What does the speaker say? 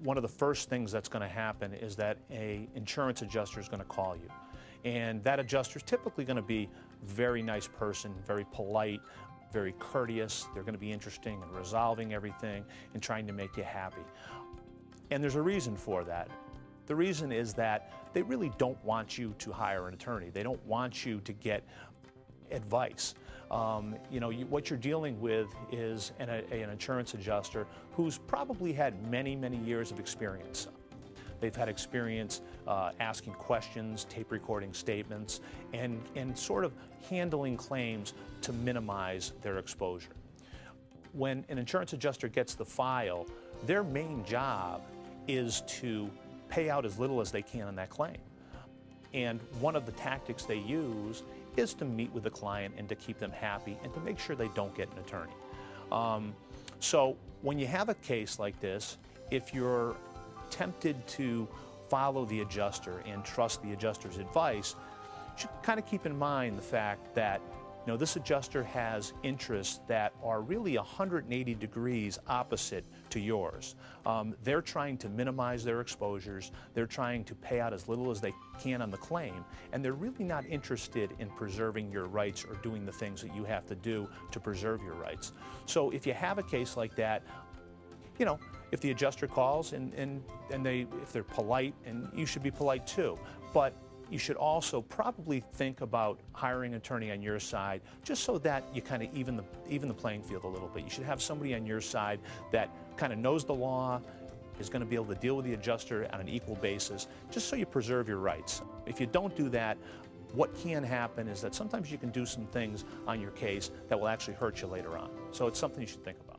one of the first things that's going to happen is that an insurance adjuster is going to call you. And that adjuster is typically going to be a very nice person, very polite, very courteous. They're going to be interesting in resolving everything and trying to make you happy. And there's a reason for that. The reason is that they really don't want you to hire an attorney. They don't want you to get advice. What you're dealing with is an insurance adjuster who's probably had many, many years of experience. They've had experience asking questions, tape recording statements, and sort of handling claims to minimize their exposure. When an insurance adjuster gets the file, their main job is to pay out as little as they can on that claim. And one of the tactics they use is to meet with the client and to keep them happy and to make sure they don't get an attorney. So when you have a case like this, if you're tempted to follow the adjuster and trust the adjuster's advice, you should kind of keep in mind the fact that this adjuster has interests that are really 180 degrees opposite to yours. They're trying to minimize their exposures, they're trying to pay out as little as they can on the claim, and they're really not interested in preserving your rights or doing the things that you have to do to preserve your rights. So if you have a case like that, if the adjuster calls and if they're polite, and you should be polite too, but you should also probably think about hiring an attorney on your side, just so that you kind of even the playing field a little bit. You should have somebody on your side that kind of knows the law, is going to be able to deal with the adjuster on an equal basis, just so you preserve your rights. If you don't do that, what can happen is that sometimes you can do some things on your case that will actually hurt you later on. So it's something you should think about.